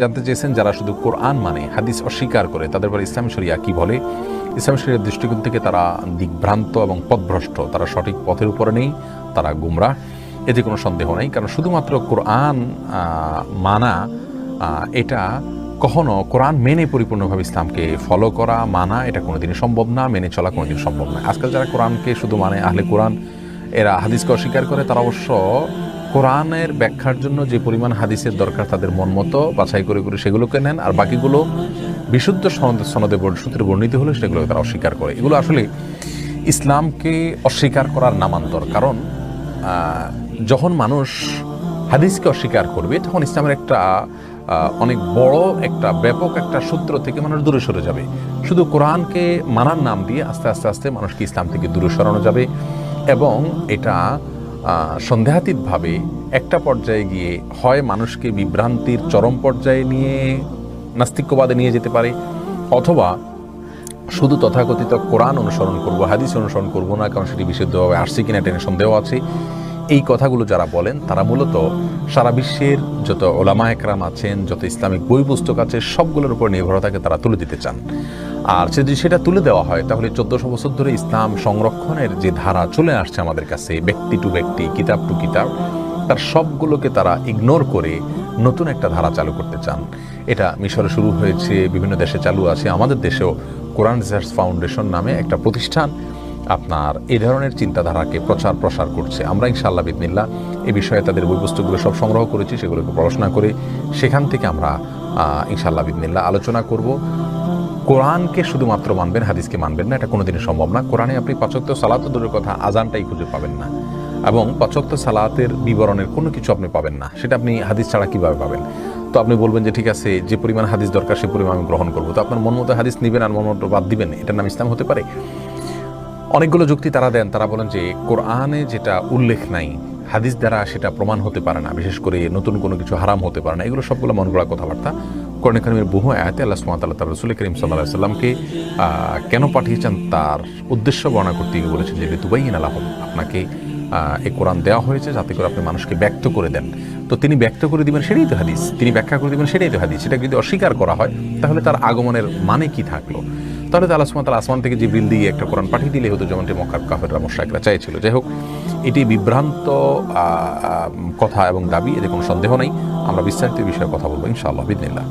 জানতে চেয়েছেন যারা শুধু কোরআন মানে হাদিস অস্বীকার করে তাদের পরে ইসলামী শরিয়া কি বলে। ইসলামী শরিয়ার দৃষ্টিকোণ থেকে তারা দিকভ্রান্ত এবং পথভ্রষ্ট, তারা সঠিক পথের উপরে নেই, তারা গুমরাহ, এতে কোনো সন্দেহ নেই। কারণ শুধুমাত্র কোরআন মানা এটা কখনো কোরআন মেনে পরিপূর্ণভাবে ইসলামকে ফলো করা মানা এটা কোনোদিনই সম্ভব না, মেনে চলা কোনোদিন সম্ভব না। আজকাল যারা কোরআনকে শুধু মানে আহলে কোরআন, এরা হাদিসকে অস্বীকার করে, তারা অবশ্য কোরআনের ব্যাখ্যার জন্য যে পরিমাণ হাদিসের দরকার তাদের মন মতো বাছাই করে করে সেগুলোকে নেন, আর বাকিগুলো বিশুদ্ধ সনদে সূত্রে বর্ণিত হলে সেগুলোকে তারা অস্বীকার করে। এগুলো আসলে ইসলামকে অস্বীকার করার নামান্তর। কারণ যখন মানুষ হাদিসকে অস্বীকার করবে তখন ইসলামের একটা অনেক বড় একটা ব্যাপক একটা সূত্র থেকে মানুষ দূরে সরে যাবে। শুধু কোরআনকে মানার নাম দিয়ে আস্তে আস্তে আস্তে মানুষকে ইসলাম থেকে দূরে সরানো যাবে, এবং এটা সন্দেহাতীতভাবে একটা পর্যায়ে গিয়ে হয় মানুষকে বিভ্রান্তির চরম পর্যায়ে নিয়ে নাস্তিক্যবাদে নিয়ে যেতে পারে, অথবা শুধু তথাকথিত কোরআন অনুসরণ করব, হাদিস অনুসরণ করব না কারণ সেটি বিশুদ্ধভাবে আসছে কিনা টেনে সন্দেহ আছে। এই কথাগুলো যারা বলেন তারা মূলত সারা বিশ্বের যত ওলামা একরাম আছেন, যত ইসলামিক বই পুস্তক আছে, সবগুলোর উপর নির্ভরতাকে তারা তুলে দিতে চান। আর যদি সেটা তুলে দেওয়া হয় তাহলে 1400 বছর ধরে ইসলাম সংরক্ষণের যে ধারা চলে আসছে আমাদের কাছে, ব্যক্তি টু ব্যক্তি, কিতাব টু কিতাব, তার সবগুলোকে তারা ইগনোর করে নতুন একটা ধারা চালু করতে চান। এটা মিশরে শুরু হয়েছে, বিভিন্ন দেশে চালু আছে, আমাদের দেশেও কোরআন রিসার্চ ফাউন্ডেশন নামে একটা প্রতিষ্ঠান আপনার এই ধরনের চিন্তাধারাকে প্রসার করছে। আমরা ইনশাআল্লাহ বিদনিল্লাহ এই বিষয়ে তাদের বই পুস্তকগুলো সব সংগ্রহ করেছি, সেগুলোকে পড়াশোনা করে সেখান থেকে আমরা ইনশাআল্লাহ বিদনিল্লাহ আলোচনা করব। কোরআনকে শুধুমাত্র মানবেন, হাদিসকে মানবেন না, এটা কোনোদিনই সম্ভব না। কোরআনে আপনি 5 ওয়াক্ত সালাত দূরের কথা আজানটাই খুঁজে পাবেন না, এবং 5 ওয়াক্ত সালাতের বিবরণের কোনো কিছু আপনি পাবেন না। সেটা আপনি হাদিস ছাড়া কীভাবে পাবেন? তো আপনি বলবেন যে ঠিক আছে, যে পরিমাণ হাদিস দরকার সে পরিমাণ আমি গ্রহণ করবো। তো আপনার মন মতো হাদিস নেবেন আর মন মতো বাদ দিবেন, এটার নাম ইসলাম হতে পারে? অনেকগুলো যুক্তি তারা দেন। তারা বলেন যে কোরআনে যেটা উল্লেখ নাই হাদিস দ্বারা সেটা প্রমাণ হতে পারে না, বিশেষ করে নতুন কোনো কিছু হারাম হতে পারে না। এগুলো সবগুলো মন গড়া কথাবার্তা। কোরআন কারীমের বহু আয়াতে আল্লাহ সুবহানাহু ওয়া তাআলা তার রাসূল করিম সাল্লাল্লাহু আলাইহি সাল্লামকে কেন পাঠিয়েছেন তার উদ্দেশ্য বর্ণনা করতে গিয়ে বলেছেন যে লিতুবাইয়িনা লাহুম, আপনাকে এই কোরআন দেওয়া হয়েছে যাতে করে আপনি মানুষকে ব্যক্ত করে দেন। তো তিনি ব্যক্ত করে দিবেন সেটাই তো হাদিস, তিনি ব্যাখ্যা করে দিবেন সেটাই তো হাদিস। সেটা যদি অস্বীকার করা হয় তাহলে তার আগমনের মানে কি থাকলো? তাহলে তো আল্লাহ সুবহানাহু ওয়া তাআলা আসমান থেকে জিবরিল দিয়ে একটা কোরআন পাঠিয়ে দিলে হতো, যেমনটি মক্কার কাফেররা মুশরিকরা চাইছিল। যাই হোক, এটি বিভ্রান্ত কথা এবং দাবি, এতে কোনো সন্দেহ নেই। আমরা বিস্তারিত বিষয়ে কথা বলবো ইনশাআল্লাহ বিদনিল্লাহ।